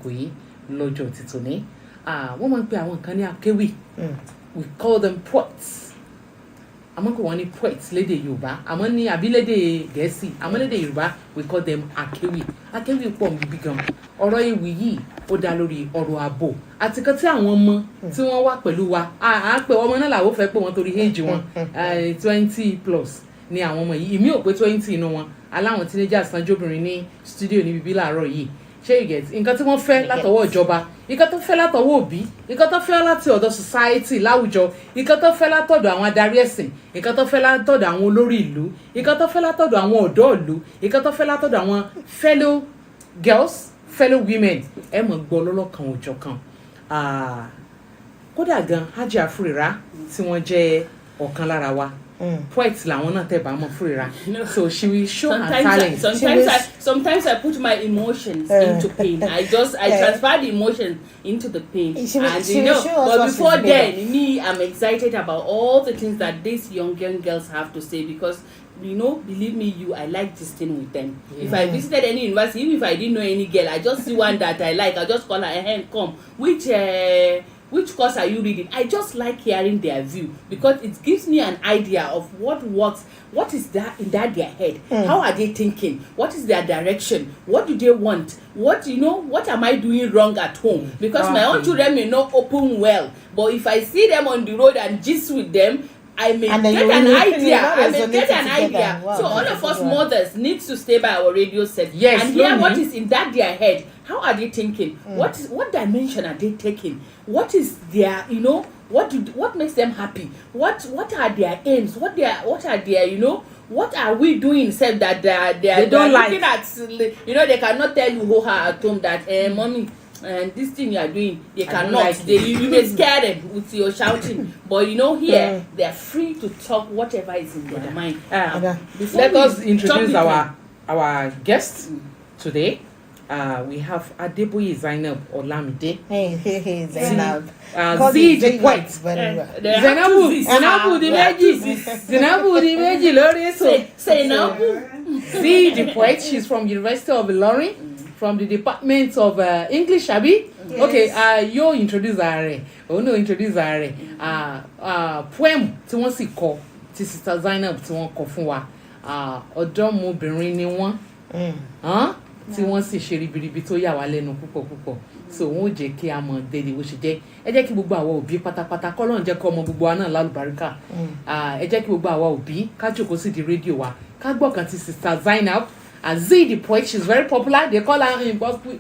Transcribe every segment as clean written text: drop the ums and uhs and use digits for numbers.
àsìkò yìí lọ́jọ́ títún ní wọ́n máa ń pe àwọn nǹkan ní akéwì we call them poets àmọ́ kò wọ́n ní poets lédè Yorùbá àmọ́ ní àbí lédè Gẹ̀ẹ́sì àmọ́ lédè Yorùbá we call them akéwì pọ̀ níbí gan ọ̀rọ̀ ewì yìí ó dá lórí ọ̀rọ̀ ààbò àti kan tí àwọn ọmọ tí wọ́n wà pẹ̀lú wa à ń pè ọmọ náà làwọn fẹ́ pé wọ́n torí age wọn 20+ ni àwọn ọmọ yìí ìmí ò pé 20 inú wọn aláwọn teenagers sanjóbìnrin ní studio ní bíbí láàárọ̀ yìí ṣé you get nǹkan tí wọ́n fẹ́ látọwọ́ ìjọba nǹkan tó fẹ́ látọwọ́ òbí nǹkan tó fẹ́ láti ọ̀dọ̀ society láwùjọ nǹkan tó fẹ́ látọ̀dọ̀ àwọn adarí ẹ̀sìn nǹkan tó fẹ́ látọ̀dọ̀ àwọn olórí ìlú nǹkan tó fẹ́ látọ̀dọ̀ àwọn ọ̀dọ́ ìlú nǹkan tó fẹ́ látọ̀dọ̀ àwọn fellow girls fellow women ẹ mọ̀ gbọ́ lọ́lọ́kan òjọ̀kan kódà gan Hajiya Furera tí wọ́n jẹ́ ọ̀kan lára wa poet làwọn náà tẹ̀ bá mọ̀ Furera so she will show her talent. Sometimes I put my emotions into pain. I transfer the emotions into the pain. But before then, I'm excited about all the things that these young girls have to say because believe me, I like this thing with them. Yeah. If I visited any university, even if I didn't know any girl, I just see one that I like. I just call her, hey, come. Which course are you reading? I just like hearing their view because it gives me an idea of what works, what is that in their head, how are they thinking, what is their direction, what do they want, what am I doing wrong at home? Because my own children may not open well, but if I see them on the road and gist with them, I may get an idea. Wow, so all of us mothers need to stay by our radio set and hear what is in their head. How are they thinking? What dimension are they taking? What is their what makes them happy? What are their aims? What are their what are we doing said that they don't like looking at they cannot tell you at home that mommy and this thing you are doing they cannot you may scare them with your shouting but here they are free to talk whatever is in their mind. Let us introduce our guest today. We have Adeboye Zainab Olamide. Hey, Zainab. Z the poet. Zainabu the Meji Lori. Say no. Z the poet. She's from University of Ilorin. From the Department of English, Abi? Yes. Okay, you introduce her. Introduce her. Poem tí wọ́n sì kọ tí Sister Zainab tí wọ́n kọ fún wa. Ọ̀dọ́mọbìnrin ni wọ́n. Tí wọ́n sì ṣe ribiribi tó yà wá lẹ́nu púpọ̀. So wọ́n ó jẹ́ kí a mọ̀ dédé bó ṣe jẹ́. Ẹ jẹ́ kí gbogbo àwa òbí pátápátá k'Ọlọ́run jẹ́ kó ọmọ gbogbo wa náà lálùbáríkà. Ẹ jẹ́ kí gbogbo àwa òbí ká jókòó sí di rédíò wa. Ká gbọ́ kan tí Sister Zainab Z the poet, she's very popular. They call her in another.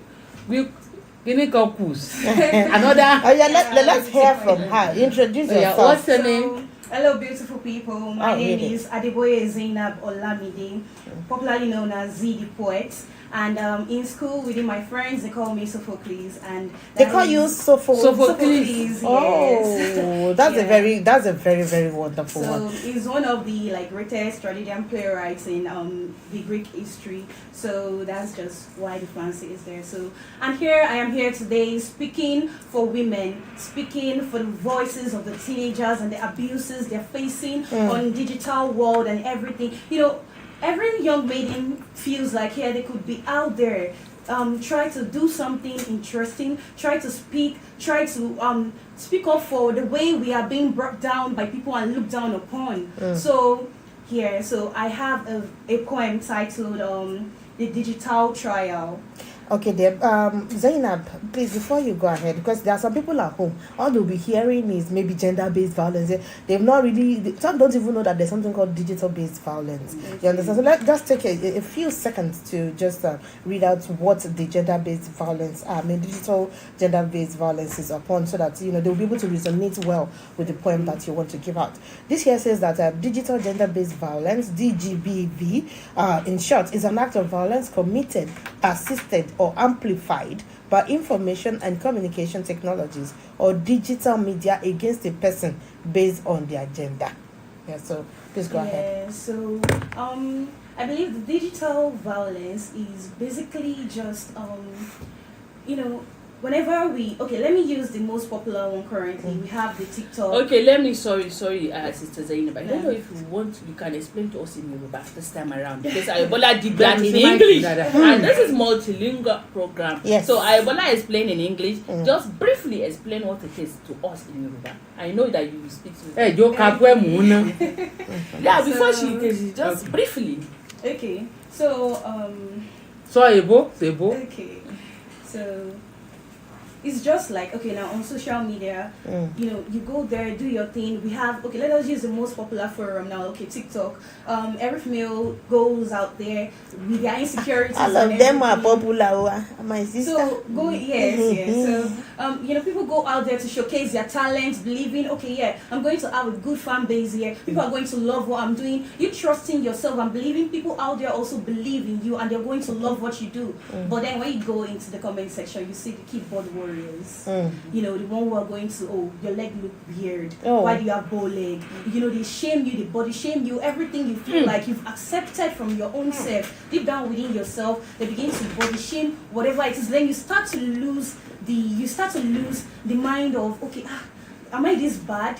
Let's hear from her. Introduce yourself. What's your name? Hello, beautiful people. My name is Adeboye Zainab Olamide, popularly known as Z the poet. And in school, within my friends, they call me Sophocles, and they call you Sophocles. Yes. Oh, that's a very very wonderful one. So he's one of the greatest tragedian playwrights in the Greek history. So that's just why the fancy is there. So I am here today speaking for women, speaking for the voices of the teenagers and the abuses they're facing on digital world and everything. Every young maiden feels like they could be out there, try to do something interesting, try to speak up for the way we are being brought down by people and looked down upon. So I have a poem titled The Digital Trial. Okay, Zainab, please, before you go ahead, because there are some people at home, all they'll be hearing is maybe gender-based violence. They've not really, some don't even know that there's something called digital-based violence. You understand? So let's just take a few seconds to just read out what the gender-based violence, digital gender-based violence is upon, so that, they'll be able to resonate well with the poem that you want to give out. This here says that digital gender-based violence, DGBV, in short, is an act of violence committed, persisted, or amplified by information and communication technologies or digital media against a person based on their gender. Yeah, so please go ahead. So I believe the digital violence is basically just whenever let me use the most popular one currently. We have the TikTok. Okay, let me, sorry, Sister Zainab. I don't know if you can explain to us in Yoruba this time around, because Ayebola did that in English, and this is multilingual program. Yes. So Ayebola explain in English. Just briefly explain what it is to us in Yoruba. I know that you speak to. Yeah, before she just briefly. Okay, so Sebo. okay, so it's just like, okay, now on social media, you go there, do your thing. We have, let us use the most popular forum now, TikTok. Every female goes out there with their insecurities. All of them are popular. My sister. So yes. So people go out there to showcase their talents, believing, I'm going to have a good fan base here. People are going to love what I'm doing. You trusting yourself and believing people out there also believe in you, and they're going to love what you do. But then when you go into the comment section, you see the keyboard warriors. The one who are going to, your leg look weird. Why do you have bow leg? They shame you, they body shame you, everything you feel like you've accepted from your own self, deep down within yourself, they begin to body shame whatever it is. Then you start to lose the mind of, am I this bad?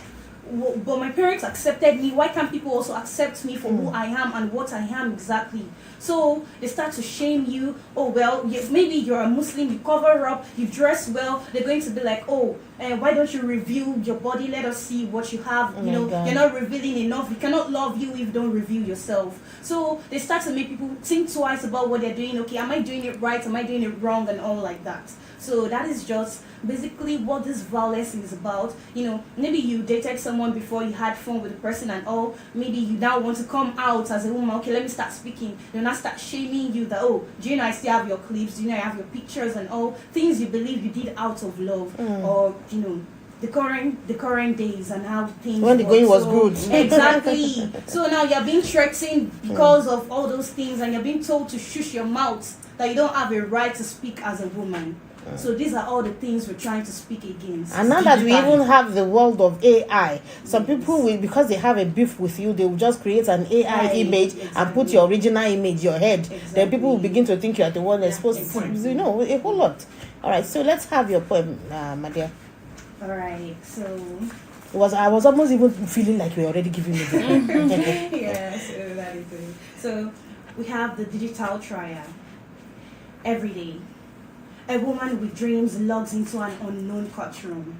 But my parents accepted me. Why can't people also accept me for who I am and what I am exactly? So they start to shame you. Maybe you're a Muslim, you cover up, you dress well. They're going to be like, why don't you reveal your body? Let us see what you have. You're not revealing enough. We cannot love you if you don't reveal yourself. So they start to make people think twice about what they're doing. Am I doing it right? Am I doing it wrong? And all like that. So that is just basically what this violence is about. Maybe you dated someone before, you had fun with the person and all. Maybe you now want to come out as a woman. Let me start speaking. They'll not start shaming you that, do you know I still have your clips? Do you know I have your pictures and all? Things you believe you did out of love. Or, the current days and how things when the going was good. Exactly. So now you're being threatened because of all those things, and you're being told to shush your mouth, that you don't have a right to speak as a woman. So these are all the things we're trying to speak against. And now that we even have the world of AI, some people will, because they have a beef with you, they will just create an AI image and put your original image, your head. Then people will begin to think you are the one that's supposed to, a whole lot. All right, so let's have your poem, my dear. All right, so I was almost even feeling like we were already giving me the yeah, so that is it. So we have the digital trial. Every day, a woman with dreams logs into an unknown courtroom.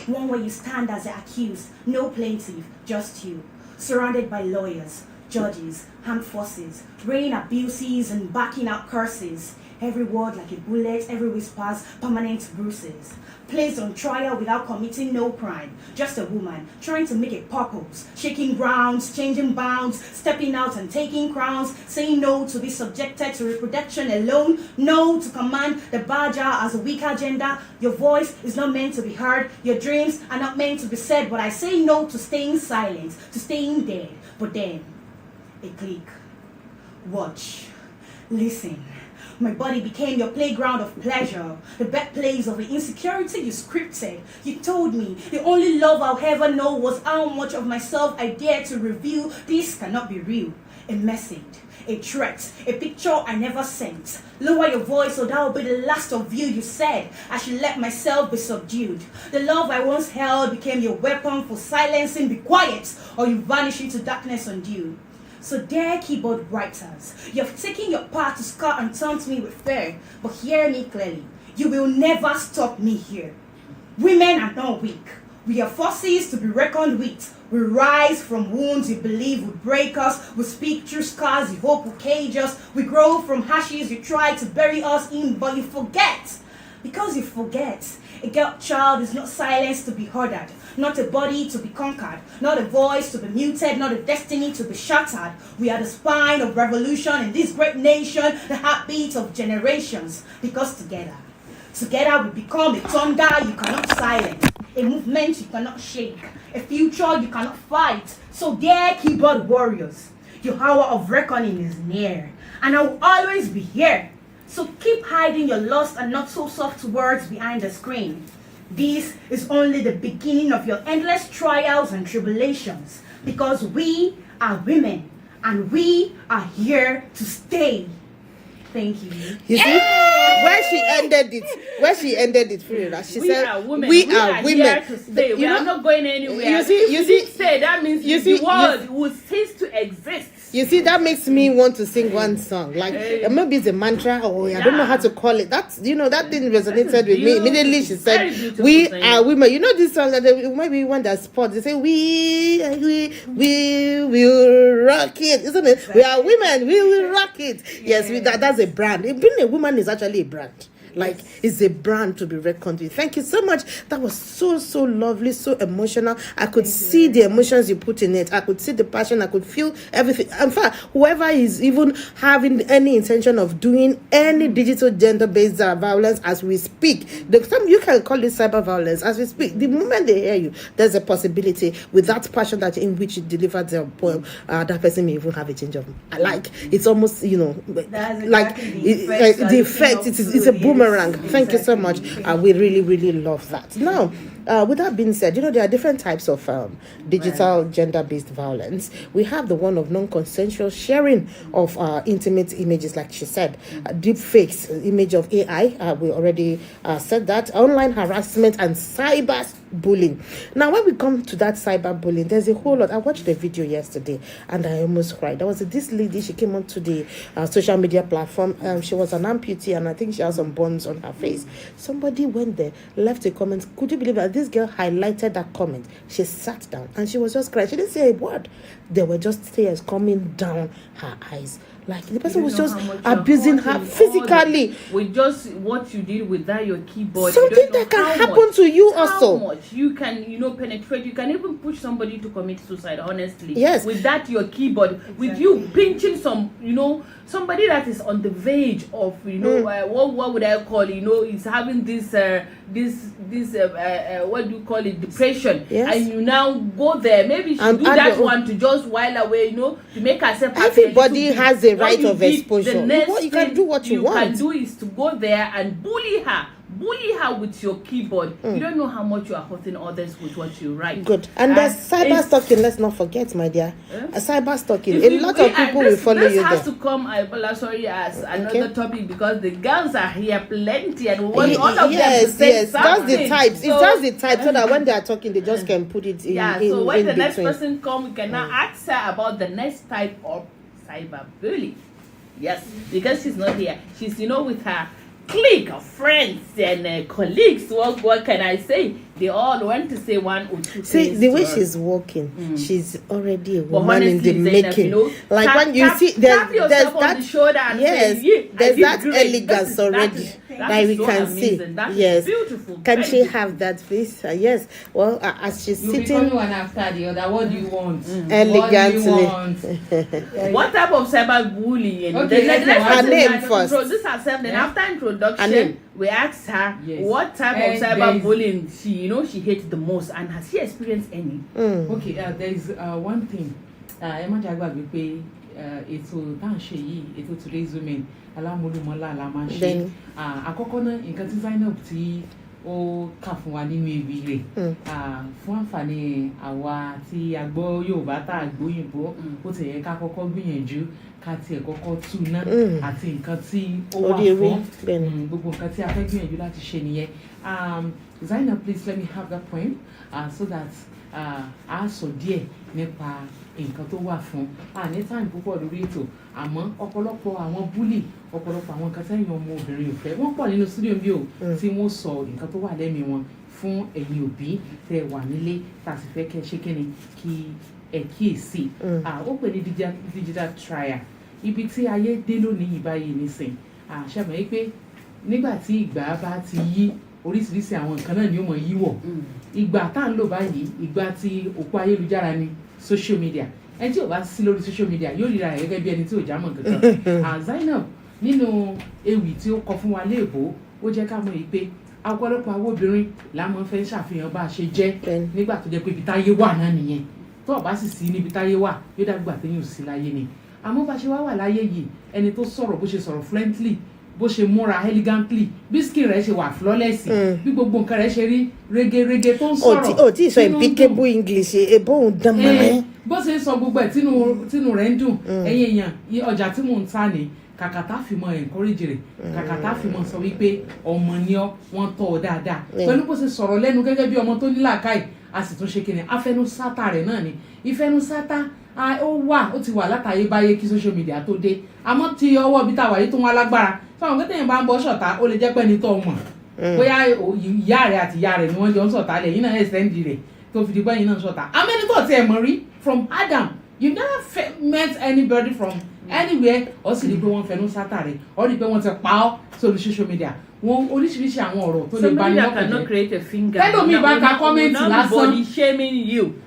One where you stand as the accused, no plaintiff, just you. Surrounded by lawyers, judges, armed forces, raining abuses and backing out curses. Every word like a bullet, every whisper's permanent bruises. Placed on trial without committing no crime. Just a woman trying to make a purpose. Shaking grounds, changing bounds, stepping out and taking crowns. Saying no to be subjected to reproduction alone. No to command the badger as a weaker gender. Your voice is not meant to be heard. Your dreams are not meant to be said. But I say no to staying silent, to staying dead. But then, a click. Watch. Listen. My body became your playground of pleasure, the birthplace of the insecurity you scripted. You told me the only love I'll ever know was how much of myself I dare to reveal. This cannot be real. A message, a threat, a picture I never sent. Lower your voice or that will be the last of you said. I should let myself be subdued. The love I once held became your weapon for silencing. Be quiet or you vanish into darkness undue. So dear keyboard writers, you have taken your part to scar and taunt me with fear. But hear me clearly, you will never stop me here. Women are not weak. We are forces to be reckoned with. We rise from wounds you believe would break us. We speak through scars you hope will cage us. We grow from ashes you try to bury us in, but you forget. Because you forget, a girl child is not silenced to be ordered, not a body to be conquered, not a voice to be muted, not a destiny to be shattered. We are the spine of revolution in this great nation, the heartbeat of generations. Because together we become a thunder you cannot silence, a movement you cannot shake, a future you cannot fight. So dear keyboard warriors, your hour of reckoning is near, and I will always be here. So keep hiding your lost and not so soft words behind the screen. This is only the beginning of your endless trials and tribulations, because we are women and we are here to stay. Thank you. You see, where she ended it, Frida, she said, "We are women. Here to stay. We are not going anywhere." You see, say that means the world will cease to exist. You see, that makes me want to sing one song. Like maybe it's a mantra, or I don't know how to call it. That's that thing resonated with me. Immediately she said, "We are women." You know this song that maybe when there's sports, they say, "We will rock it," isn't it? We are women. We will rock it. Yes, that's a brand. Being a woman is actually a brand. Like, it's a brand to be reckoned with. Thank you so much. That was so lovely, so emotional. I could see the emotions you put in it. I could see the passion. I could feel everything. In fact, whoever is even having any intention of doing any digital gender-based violence as we speak, you can call it cyber violence as we speak. The moment they hear you, there's a possibility with that passion that in which you delivered the poem, that person may even have a change of mind. Like, it's almost, like the effect. It's a boomerang. Thank you so much. We really love that. Now, with that being said, there are different types of digital gender-based violence. We have the one of non-consensual sharing of intimate images, like she said, deep fakes, image of AI. We already said that. Online harassment and cyber bullying. Now, when we come to that cyber bullying, there's a whole lot. I watched the video yesterday and I almost cried. There was this lady, she came onto the social media platform. She was an amputee and I think she has some burns on her face. Somebody went there, left a comment. Could you believe that this girl highlighted that comment? She sat down and she was just crying. She didn't say a word. There were just tears coming down her eyes. Like, the person was just abusing her physically. With just what you did with your keyboard. Something that can happen to you also. How much you can, penetrate. You can even push somebody to commit suicide, honestly. Yes. With your keyboard. With you pinching somebody that is on the verge of, what would I call it? Is having this what do you call it? Depression. Yes. And you now go there. Maybe she do that one to just while away, to make herself happy. Everybody has a right of exposure. You can do what you want. You can do is to go there and bully her with your keyboard. You don't know how much you are hurting others with what you write. Good. And there's cyber stalking, let's not forget, my dear. Cyber stalking. A lot of people will follow you there. This has to come, as another topic, because the girls are here plenty and we want all of them to say something. That's the types. It's just the type so that when they are talking, they just can put it in. So when the next person comes, we can now ask her about the next type of cyber bullying. Yes, because she's not here. She's, with her clique of friends and colleagues. What can I say? They all want to say one or two things. See, the way she's walking, she's already a woman in the making. Like when you see, there's that on the shoulder and there's that elegance already. That we can see. Yes. Beautiful. Can she have that face? Yes. Well, as she's sitting. You'll be one after the other. What do you want? Elegantly. What type of cyber bullying? Okay, her name first. Introduce herself. Then after introduction, we asked her what type of cyber bullying she hates the most, and has she experienced any? Okay, there is one thing. Emma Jagba will pay ètò tá à ń ṣe yìí, ètò Today's Women alámúlùmọ́lá la máa ń ṣe. Àkọ́kọ́ náà nǹkan tí Zainab tí ó kà fún wa nínú ewì rẹ̀ fún àǹfààní àwa tí a gbọ́ Yorùbá tá a gbóyìnbó ó ti yẹ ká kọ́kọ́ gbìyànjú ká tiẹ̀ kọ́kọ́ tú ná àti nǹkan tí ó wà fún gbogbo nǹkan tí a fẹ́ gbìyànjú láti ṣe nìyẹn. Zainab, please let me have that poem so that a sọ díẹ̀ nípa nǹkan tó wà fún ní time púpọ̀ lórí ètò àmọ́ ọ̀pọ̀lọpọ̀ àwọn búlì ọ̀pọ̀lọpọ̀ àwọn nǹkan tẹ́yìn ọmọ obìnrin ò fẹ́ wọ́n pọ̀ nínú studio bí o tí wọ́n sọ nǹkan tó wà lẹ́mìí wọn fún ẹ̀yin òbí tẹ́ wà nílé tá a sì fẹ́ kẹ́ ṣe kíni kí ẹ kíyèsí. Ó pè ní digital trial ibi tí ayé dé lónìí báyìí nísìn ṣàmọ̀ yìí pé nígbà tí ìgbà bá ti yí oríṣiríṣi àwọn nǹkan náà ni ó mọ̀ yíwọ̀ ìgbà tá à ń lò báyìí ìgbà tí òpó ayélujára ni social media ẹni tí ò bá sí lórí social media yóò ríra rẹ̀ gẹ́gẹ́ bí ẹni tí ò já mọ́ kankan. Zainab nínú ewì tí ó kọ fún wa léèbó ó jẹ́ ká mọ̀ yìí pé ọ̀pọ̀lọpọ̀ àwọn obìnrin la máa ń fẹ́ ṣàfihàn bá a ṣe jẹ́ nígbà tó jẹ́ pé ibi táyé wà náà nìyẹn tó o bá sì sí níbi táyé wà yóò dàgbà téyàn ò sí láyé ni àmọ́ bá ṣe wà láyé yìí ẹni tó sọ̀rọ̀ bó ṣe sọ̀rọ̀ fluently bó ṣe múra elegantly bí skin rẹ̀ ṣe wà flawless bí gbogbo nǹkan rẹ̀ ṣe rí rege tó ń sọ̀rọ̀ ó ti sọ impeccable English ebóhùn dánmọ́rẹ́ bó ṣe ń sọ gbogbo ẹ̀ tínú rẹ̀ ń dùn ẹ̀yin èèyàn ọjà tí mò ń tà ní kàkà tá fi mọ encourage rẹ̀ kàkà tá fi mọ sọ wípé ọmọ ni ọ́ wọ́n tọ́ ọ dáadáa pẹ̀lú bó ṣe sọ̀rọ̀ lẹ́nu gẹ́gẹ́ bí ọmọ tó ní làákàyè a sì tún ṣe kíni afẹnusátà rẹ̀ náà ni ìfẹnusátà ó ti wà látayébáyé kí social media tó dé àmọ́ ti ọwọ́ bí táwa yìí tó wọn lágbára fáwọn kẹ́tẹ̀yìn bá ń bọ́ ṣọ̀tá ó lè jẹ́ pé ní tó mọ̀ bóyá ìyá rẹ̀ àti ìyá rẹ̀ ni wọ́n jọ ń ṣọ̀tá lẹ̀ yín náà ẹ̀sẹ̀ǹdì rẹ̀ tó fi di báyìí náà ṣọ̀tá amẹ́ni tó tiẹ̀ mọ̀ rí from Adam you never met anybody from anywhere ó sì rí pé wọ́n fẹnu sátà rẹ̀ ó rí pé wọ́n ti pa ọ́ sórí social media wọn oríṣiríṣi àwọn ọ̀rọ̀ tó lè bá ní ọkàn jẹ́ tẹ́lómi bá ka kọ́mẹ́ǹtì lásán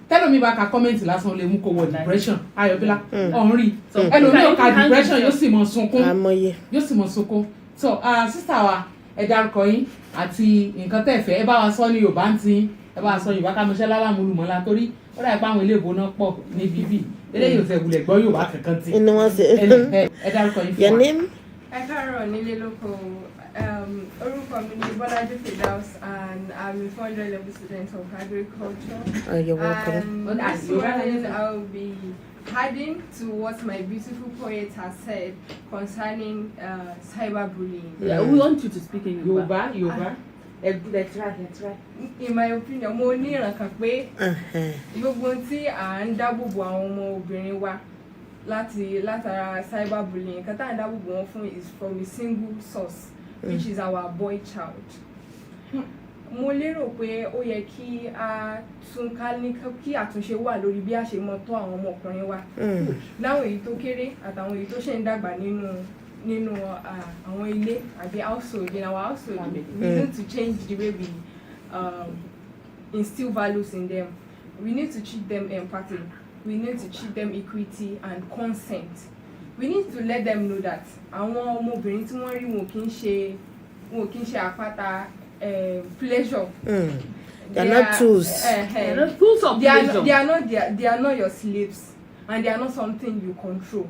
tẹ́lómi bá ka kọ́mẹ́ǹtì lásán lè mú kó wọ depression Ayọ̀bílá ọ̀nrí ẹlòmí ò ka depression yóò sì mọ̀ sunkún so sister wa ẹ dárúkọ yín àti nǹkan tẹ́ fẹ́ ẹ bá wa sọ ní Yorùbá ń tin ẹ bá wa sọ Yorùbá ká mọṣẹ́ lálàmúlùmọ́lá torí ó dà pé àwọn ilé ìbò náà pọ̀ ní bíbí eléyìí ò tẹ̀ wulẹ̀ gbọ́ Yorùbá kankan tí ẹ dárúkọ yín fún wa. ẹ káàárọ̀ nílé lóko orúkọ mi ni Bọ́lájí Firdaus and I'm a 400 level student of agriculture. You're welcome. And this morning I'll be adding to what my beautiful poet has said concerning cyberbullying. Yeah, we want you to speak in Yoruba. Let's try. In my opinion, mo ní ìrànkàn pé gbogbo tí à ń dábòbò àwọn ọmọ obìnrin wa látara cyberbullying nǹkan tá à ń dábòbò wọn fún is from a single source which is our boy child. Mo lérò pé ó yẹ kí a tún kí àtúnṣe wà lórí bí a ṣe mọ tọ́ àwọn ọmọkùnrin wa láwọn èyí tó kéré àtàwọn èyí tó ṣe ń dàgbà nínú àwọn ilé àbí household in our household. We need to change the way we instill values in them. We need to treat them empathy. We need to treat them equity and consent. We need to let them know that àwọn ọmọbìnrin tí wọ́n rí wọn kì í ṣe àpáta pleasure. They are not tools. They are not tools of pleasure. They are not your slaves, and they are not something you control.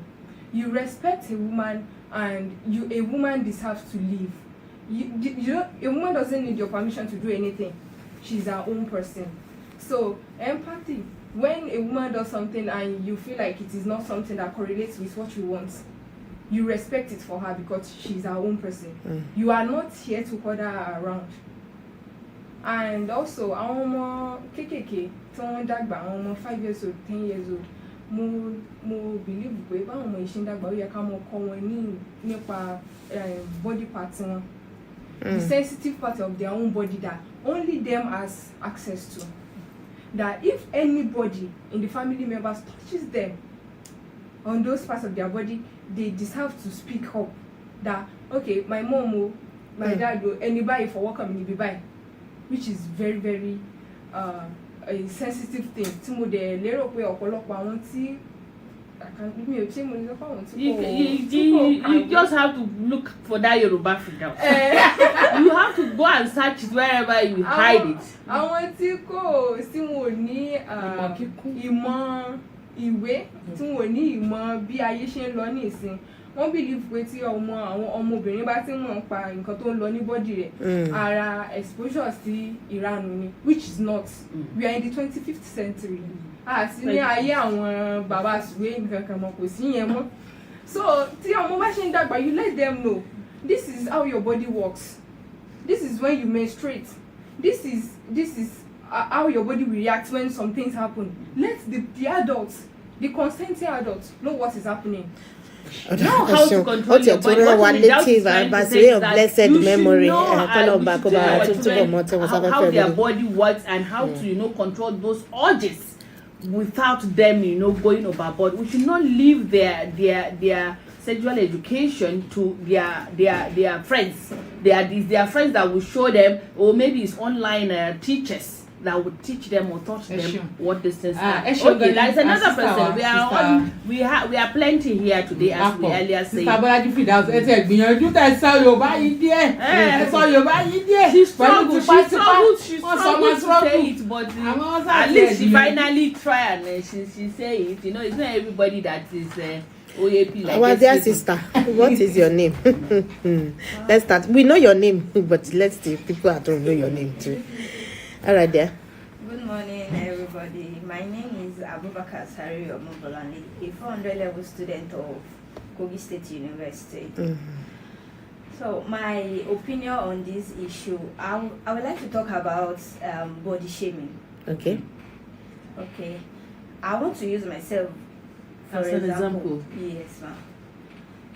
You respect a woman, and a woman deserves to live. A woman doesn't need your permission to do anything. She's her own person. So empathy. When a woman does something and you feel like it is not something that correlates with what you want, you respect it for her because she's her own person. You are not here to order her around. And also, àwọn ọmọ kéékèèké tí wọ́n dàgbà, àwọn ọmọ 5 years old, 10 years old, mo believe pé báwọn ọmọ ìṣe ń dàgbà ó yẹ ká mọ kọ́ wọn nípa body parts wọn. The sensitive part of their own body that only them has access to. That if anybody in the family members touches them on those parts of their body, they deserve to speak up. That okay, my mom, my dad, anybody for work coming be by, which is very, very a sensitive thing. Tí mo dẹ̀ lérò pé ọ̀pọ̀lọpọ̀ àwọn tí you just have to look for that Yoruba Firdaus. You have to go and search it wherever you hide it. Àwọn tí wọn ò ní ìmọ̀ ìwé, tí wọn ò ní ìmọ̀ bí ayé ṣe ń lọ ní ìsìn, wọ́n believe pé tí àwọn ọmọbìnrin bá ti mọ̀ pa nǹkan tó ń lọ ní body rẹ̀, ara exposure sí ìranù ni, which is not. We are in the 25th century. Àti ní ayé àwọn bàbá àsùwé nǹkan kan mọ̀ kò sí yẹn mọ́. So tí ọmọ bá ṣe ń dàgbà, you let them know this is how your body works. This is when you menstruate. This is how your body reacts when some things happen. Let the adults, the consenting adults, know what is happening. Know how to control your body. What is trying to say is that you should know how their body works and how to control those urges without them going overboard. We should not leave their sexual education to their friends. They are friends that will show them, or maybe it's online teachers that would teach them or taught them what these things are. Okay, there's another person. We are plenty here today, as we earlier said. Sister Bọ́lájí Firdaus, ẹ tẹ́ gbìyànjú tẹ́ sọ Yorùbá yìí díẹ̀. Ẹ sọ Yorùbá yìí díẹ̀. She struggled to say it, but at least she finally tried and she say it. It's not everybody that is OAP like our dear sister, what is your name? Let's start. We know your name, but let's see people at home know your name too. All right, there. Good morning, everybody. My name is Abubakar Sari Omobolani, a 400 level student of Kogi State University. Mm-hmm. So my opinion on this issue, I would like to talk about body shaming. Okay. Okay. I want to use myself As an example. Yes, ma'am.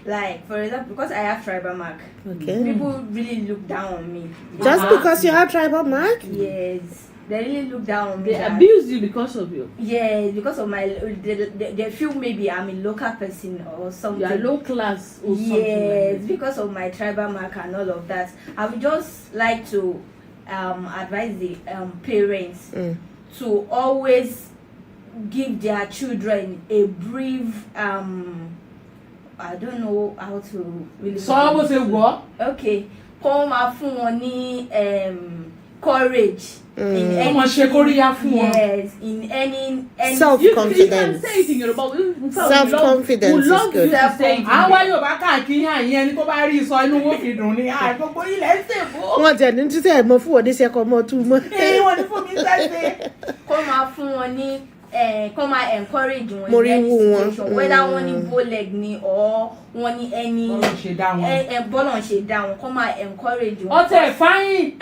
Like, for example, because I have tribal mark, Okay. people really look down on me. Just because you have tribal mark? Yes. They really look down on me. They abuse you because of you. Yeah, because of my, they feel maybe I'm a local person or something. You are low class or something Yes, like that. because of my tribal mark and all of that. I would just like to advise the parents to always give their children a brief I don't know how to really So bó ṣe wọ́. okay, kó máa fún wọn ní courage in any Ọmọ ṣe kóríyá fún wọn. yes, in any Self-confidence. You can say it in Yoruba. Self-confidence is good. Àwọn Yorùbá káàkiri àyìn ẹni tó bá rí sọ inú wọn fi dùn ní àìgbogbo ilẹ̀ ń ṣèbó. Wọ́n jẹ́ ní títẹ̀ mọ́ fún òde ṣẹ́kọ̀ mọ́ tún mọ́. Wọ́n ní fún mi sẹ́sẹ̀. kó máa fún wọn ní kó máa encourage wọn Mo rí in any wú wọn. situation whether wọ́n ní bow leg ni or wọ́n ní any Bọ́lọ̀ ṣe dá wọn. bọ́lọ̀ ṣe dá wọn kó máa encourage wọn. Ọtẹ fáyín.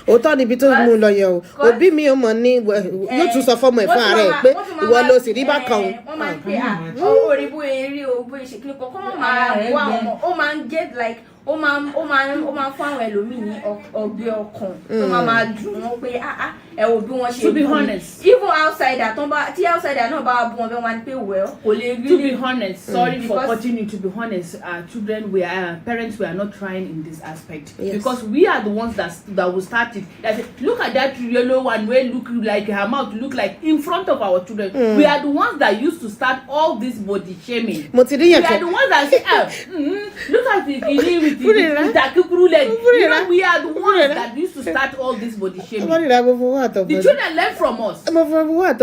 Òótọ́ níbi tó mú un lọ yẹ o. Òbí mi ò mọ̀ ní yóò tún sọ fọ́mọ ẹ̀ fún ààrẹ pé ìwọ ló sì rí bákan o. wọ́n máa ń pè orí bóyá eré o bóyá ṣe kíni kan kó máa wọ àwọn ọmọ ó máa ń get like ó máa ń fún àwọn ẹlòmíì ní ọgbẹ́ ọkàn tó máa dùn wọ́n pé ẹ wò bí wọ́n ṣe To be honest. even outsider tí outsider náà bá bú wọn bẹ́ẹ̀ wọ́n á pé well kò lè rí To be honest, sorry for Because- cutting you. To be honest, our children, parents, we are not trying in this aspect Yes. because we are the ones that will start it. That say, look at that yellow one where look like her mouth look like in front of our children. We are the ones that used to start all this body shaming. Mo ti rí We yẹn are kẹ́. the ones that say, look at the guinea with Fúnra. the kúkúrú leg. Fúnra. You know, we are the ones Fúnra. that used to start all this body Wọ́n shaming. rí ra mo fowó àtọ̀ The bọ̀. children learn from us. Mo fowó àtọ̀